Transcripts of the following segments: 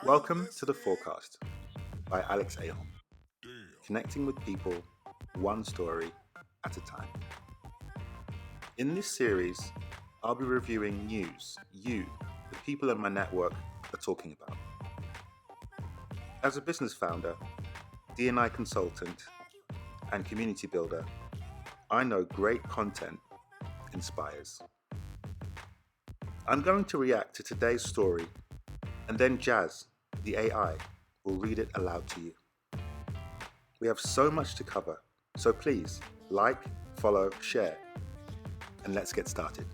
Welcome to The Forecast by Ahom, connecting with people one story at a time. In this series, I'll be reviewing news the people in my network, are talking about. As a business founder, D&I consultant, and community builder, I know great content inspires. I'm going to react to today's story, and then Jazz, the AI, will read it aloud to you. We have so much to cover, so please like, follow, share, and let's get started.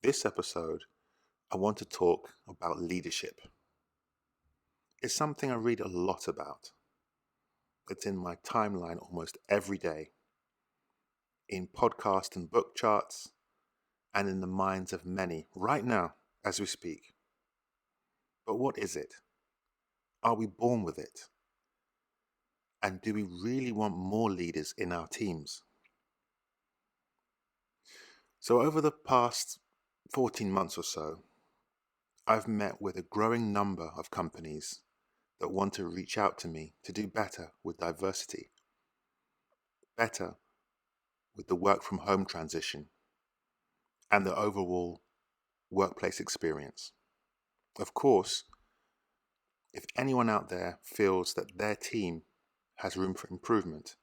This episode, I want to talk about leadership. It's something I read a lot about. It's in my timeline almost every day, in podcast and book charts, and in the minds of many right now as we speak. But what is it? Are we born with it? And do we really want more leaders in our teams? So over the past 14 months or so, I've met with a growing number of companies that want to reach out to me to do better with diversity, better with the work from home transition, and the overall workplace experience. Of course, if anyone out there feels that their team has room for improvement,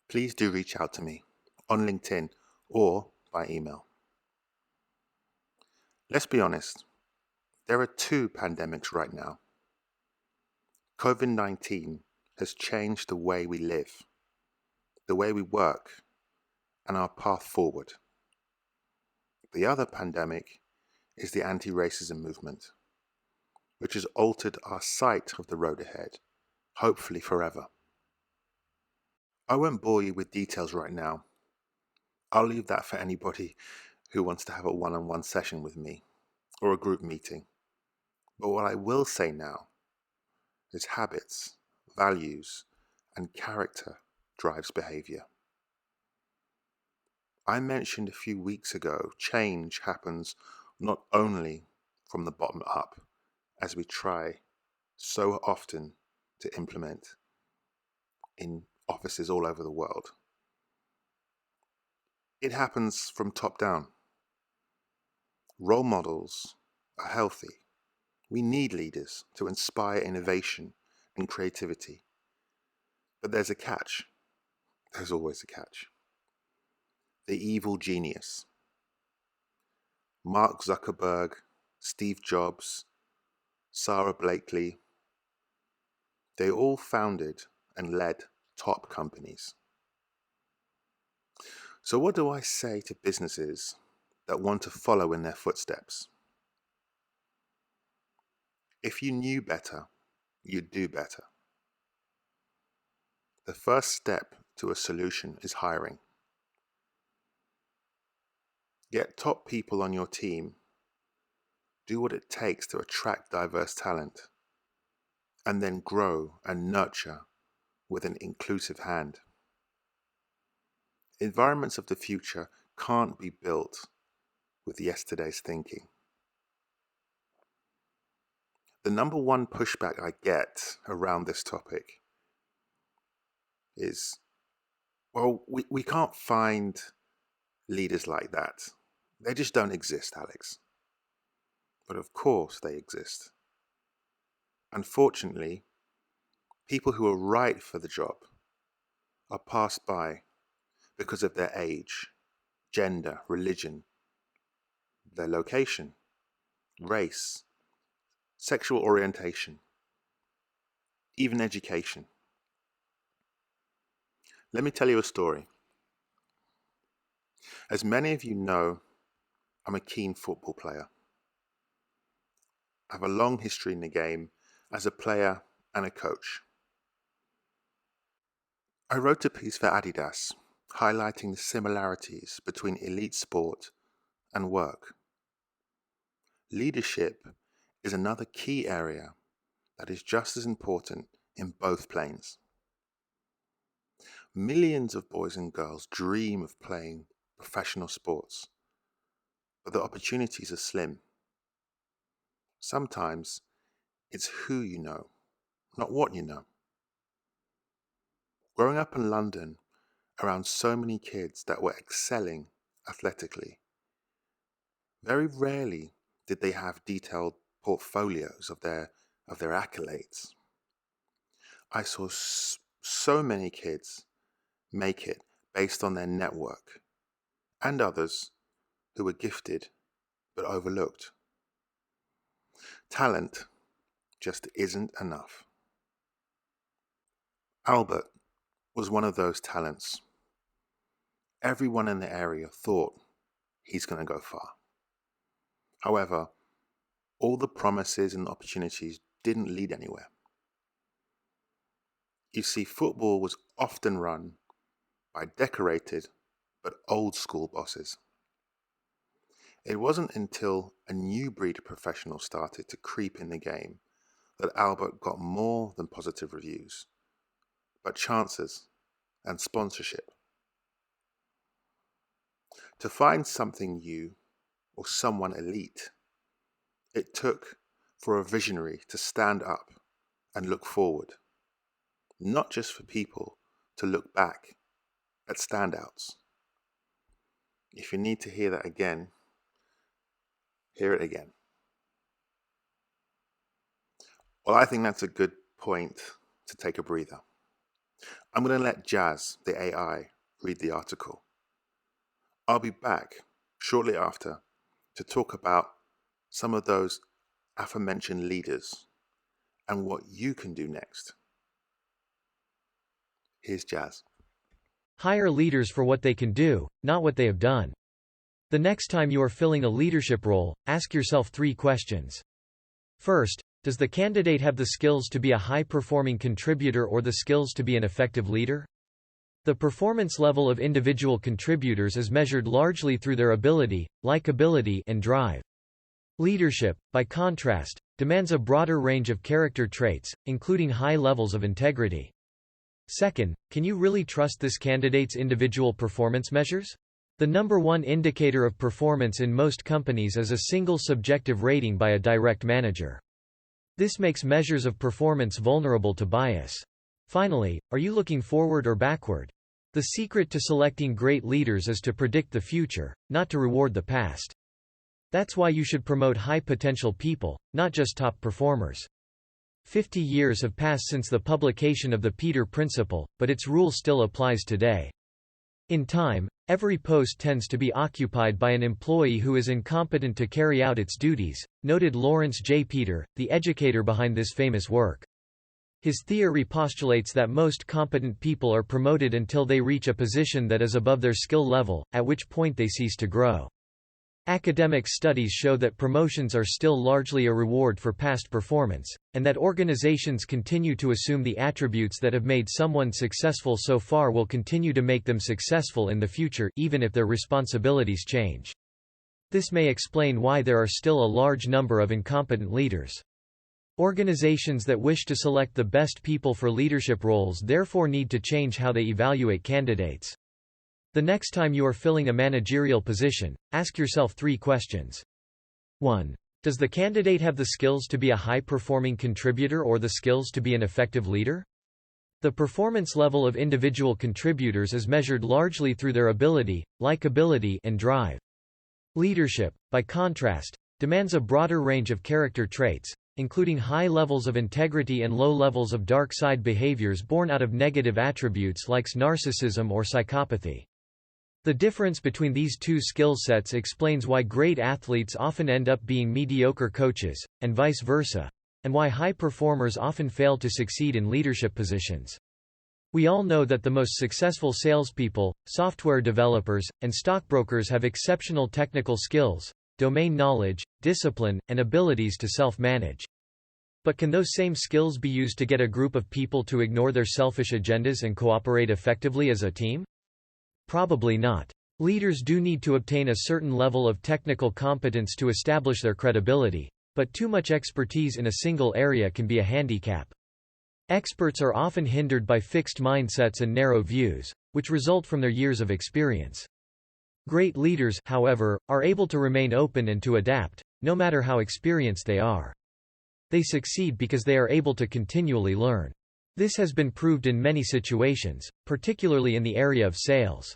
please do reach out to me on LinkedIn or by email. Let's be honest, there are two pandemics right now. COVID-19 has changed the way we live, the way we work, and our path forward. The other pandemic is the anti-racism movement, which has altered our sight of the road ahead, hopefully forever. I won't bore you with details right now. I'll leave that for anybody who wants to have a one-on-one session with me or a group meeting. But what I will say now is habits, values, and character drives behavior. I mentioned a few weeks ago, change happens not only from the bottom up, as we try so often to implement in offices all over the world. It happens from top down. Role models are healthy. We need leaders to inspire innovation and creativity. But there's a catch. There's always a catch. The evil genius. Mark Zuckerberg, Steve Jobs, Sarah Blakely, they all founded and led top companies. So what do I say to businesses that want to follow in their footsteps? If you knew better, you'd do better. The first step to a solution is hiring. Get top people on your team. Do what it takes to attract diverse talent, and then grow and nurture with an inclusive hand. Environments of the future can't be built with yesterday's thinking. The number one pushback I get around this topic is, well, we can't find leaders like that. They just don't exist, Alex. But of course they exist. Unfortunately, people who are right for the job are passed by because of their age, gender, religion, their location, race, sexual orientation, even education. Let me tell you a story. As many of you know, I'm a keen football player. I have a long history in the game as a player and a coach. I wrote a piece for Adidas highlighting the similarities between elite sport and work. Leadership is another key area that is just as important in both planes. Millions of boys and girls dream of playing professional sports, but the opportunities are slim. Sometimes it's who you know, not what you know. Growing up in London around so many kids that were excelling athletically, very rarely did they have detailed portfolios of their accolades. I saw so many kids make it based on their network, and others who were gifted but overlooked. Talent just isn't enough. Albert was one of those talents. Everyone in the area thought he's going to go far. However, all the promises and opportunities didn't lead anywhere. You see, football was often run by decorated but old school bosses. It wasn't until a new breed of professionals started to creep in the game that Albert got more than positive reviews, but chances and sponsorship. To find something new or someone elite, it took for a visionary to stand up and look forward, not just for people to look back at standouts. If you need to hear that again, hear it again. Well, I think that's a good point to take a breather. I'm going to let Jazz, the AI, read the article. I'll be back shortly after to talk about some of those aforementioned leaders and what you can do next. Here's Jazz. Hire leaders for what they can do, not what they have done. The next time you are filling a leadership role, ask yourself 3 questions. First, does the candidate have the skills to be a high-performing contributor or the skills to be an effective leader? The performance level of individual contributors is measured largely through their ability, likability, and drive. Leadership, by contrast, demands a broader range of character traits, including high levels of integrity. Second, can you really trust this candidate's individual performance measures? The number one indicator of performance in most companies is a single subjective rating by a direct manager. This makes measures of performance vulnerable to bias. Finally, are you looking forward or backward? The secret to selecting great leaders is to predict the future, not to reward the past. That's why you should promote high-potential people, not just top performers. 50 years have passed since the publication of the Peter Principle, but its rule still applies today. In time, every post tends to be occupied by an employee who is incompetent to carry out its duties, noted Lawrence J. Peter, the educator behind this famous work. His theory postulates that most competent people are promoted until they reach a position that is above their skill level, at which point they cease to grow. Academic studies show that promotions are still largely a reward for past performance, and that organizations continue to assume the attributes that have made someone successful so far will continue to make them successful in the future, even if their responsibilities change. This may explain why there are still a large number of incompetent leaders. Organizations that wish to select the best people for leadership roles therefore need to change how they evaluate candidates. The next time you are filling a managerial position, ask yourself 3 questions. 1. Does the candidate have the skills to be a high-performing contributor or the skills to be an effective leader? The performance level of individual contributors is measured largely through their ability, likability, and drive. Leadership, by contrast, demands a broader range of character traits, including high levels of integrity and low levels of dark side behaviors born out of negative attributes like narcissism or psychopathy. The difference between these 2 skill sets explains why great athletes often end up being mediocre coaches, and vice versa, and why high performers often fail to succeed in leadership positions. We all know that the most successful salespeople, software developers, and stockbrokers have exceptional technical skills, domain knowledge, discipline, and abilities to self-manage. But can those same skills be used to get a group of people to ignore their selfish agendas and cooperate effectively as a team? Probably not. Leaders do need to obtain a certain level of technical competence to establish their credibility, but too much expertise in a single area can be a handicap. Experts are often hindered by fixed mindsets and narrow views, which result from their years of experience. Great leaders, however, are able to remain open and to adapt, no matter how experienced they are. They succeed because they are able to continually learn. This has been proved in many situations, particularly in the area of sales.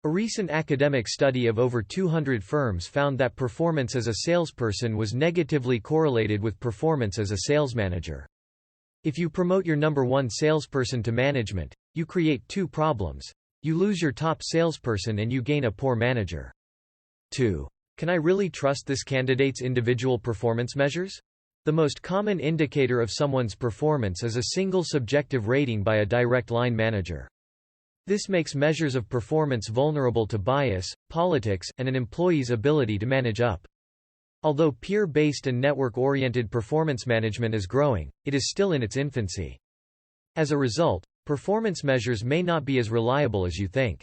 A recent academic study of over 200 firms found that performance as a salesperson was negatively correlated with performance as a sales manager. If you promote your number one salesperson to management, you create two problems. You lose your top salesperson and you gain a poor manager. 2. Can I really trust this candidate's individual performance measures? The most common indicator of someone's performance is a single subjective rating by a direct line manager. This makes measures of performance vulnerable to bias, politics, and an employee's ability to manage up. Although peer-based and network-oriented performance management is growing, it is still in its infancy. As a result, performance measures may not be as reliable as you think.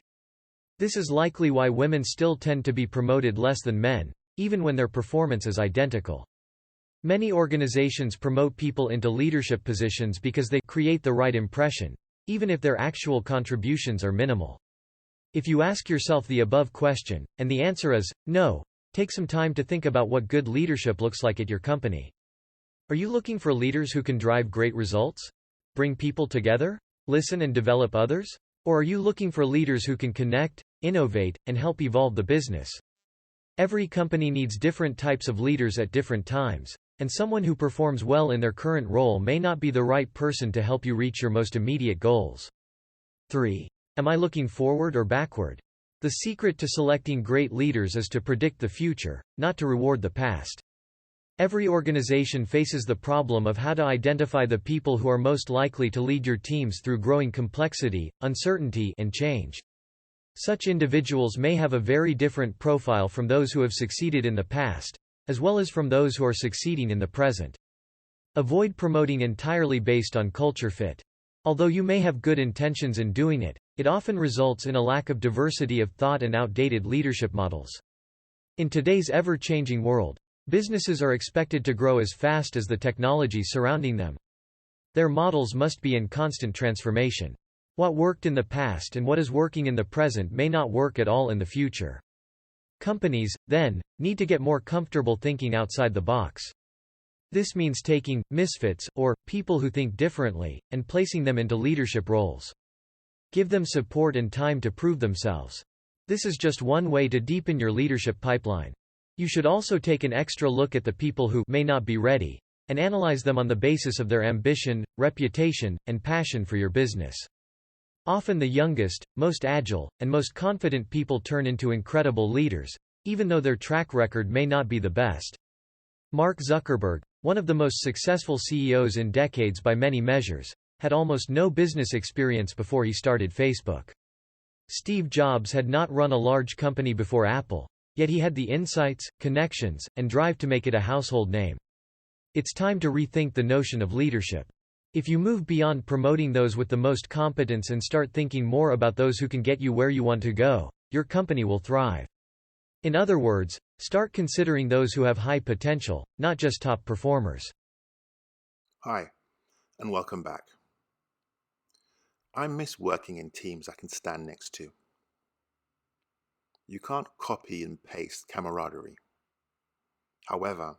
This is likely why women still tend to be promoted less than men, even when their performance is identical. Many organizations promote people into leadership positions because they create the right impression, even if their actual contributions are minimal. If you ask yourself the above question, and the answer is no, take some time to think about what good leadership looks like at your company. Are you looking for leaders who can drive great results? Bring people together? Listen and develop others? Or are you looking for leaders who can connect, innovate, and help evolve the business? Every company needs different types of leaders at different times, and someone who performs well in their current role may not be the right person to help you reach your most immediate goals. 3. Am I looking forward or backward? The secret to selecting great leaders is to predict the future, not to reward the past. Every organization faces the problem of how to identify the people who are most likely to lead your teams through growing complexity, uncertainty, and change. Such individuals may have a very different profile from those who have succeeded in the past, as well as from those who are succeeding in the present. Avoid promoting entirely based on culture fit. Although you may have good intentions in doing it, it often results in a lack of diversity of thought and outdated leadership models. In today's ever-changing world, businesses are expected to grow as fast as the technology surrounding them. Their models must be in constant transformation. What worked in the past and what is working in the present may not work at all in the future. Companies, then, need to get more comfortable thinking outside the box. This means taking misfits, or people who think differently, and placing them into leadership roles. Give them support and time to prove themselves. This is just one way to deepen your leadership pipeline. You should also take an extra look at the people who may not be ready, and analyze them on the basis of their ambition, reputation, and passion for your business. Often the youngest, most agile, and most confident people turn into incredible leaders, even though their track record may not be the best. Mark Zuckerberg, one of the most successful CEOs in decades by many measures, had almost no business experience before he started Facebook. Steve Jobs had not run a large company before Apple, yet he had the insights, connections, and drive to make it a household name. It's time to rethink the notion of leadership. If you move beyond promoting those with the most competence and start thinking more about those who can get you where you want to go, your company will thrive. In other words, start considering those who have high potential, not just top performers. Hi, and welcome back. I miss working in teams I can stand next to. You can't copy and paste camaraderie. However,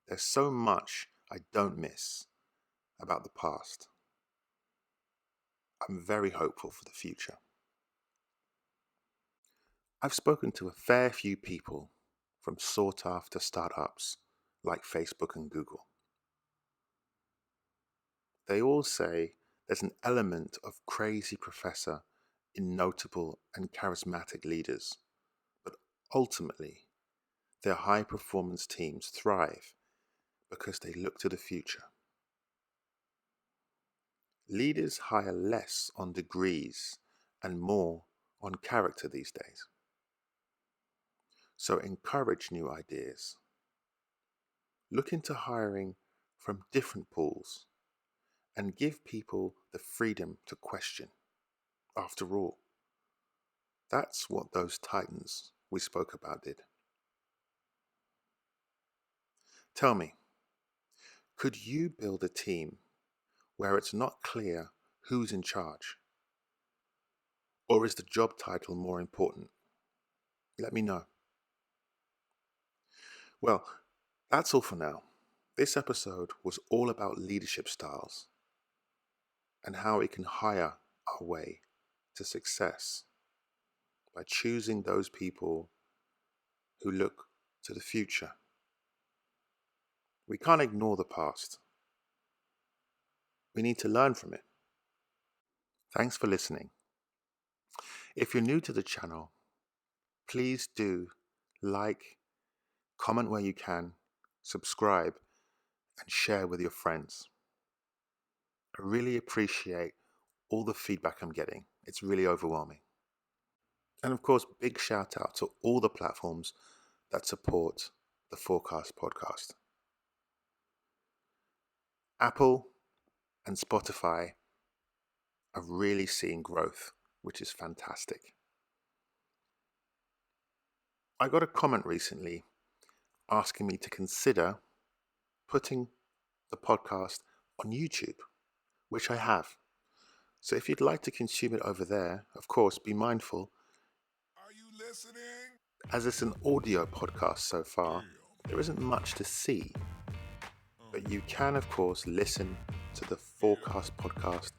there's so much I don't miss about the past. I'm very hopeful for the future. I've spoken to a fair few people from sought-after startups like Facebook and Google. They all say there's an element of crazy professor in notable and charismatic leaders, but ultimately, their high-performance teams thrive because they look to the future. Leaders hire less on degrees and more on character these days. So encourage new ideas. Look into hiring from different pools and give people the freedom to question. After all, that's what those titans we spoke about did. Tell me, could you build a team where it's not clear who's in charge? Or is the job title more important? Let me know. Well, that's all for now. This episode was all about leadership styles and how we can hire our way to success by choosing those people who look to the future. We can't ignore the past. We need to learn from it. Thanks for listening. If you're new to the channel, please do like, comment where you can, subscribe, and share with your friends. I really appreciate all the feedback I'm getting. It's really overwhelming. And of course, big shout out to all the platforms that support the Forecast podcast. Apple and Spotify are really seeing growth, which is fantastic. I got a comment recently asking me to consider putting the podcast on YouTube, which I have. So if you'd like to consume it over there, of course, be mindful. Are you listening? As it's an audio podcast so far, there isn't much to see. But you can, of course, listen to the Forecast podcast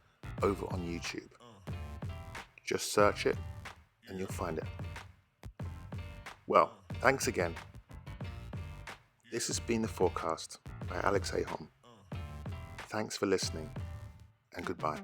over on YouTube. Just search it and you'll find it. Well, thanks again. This has been The Forecast by Ahom. Thanks for listening and goodbye.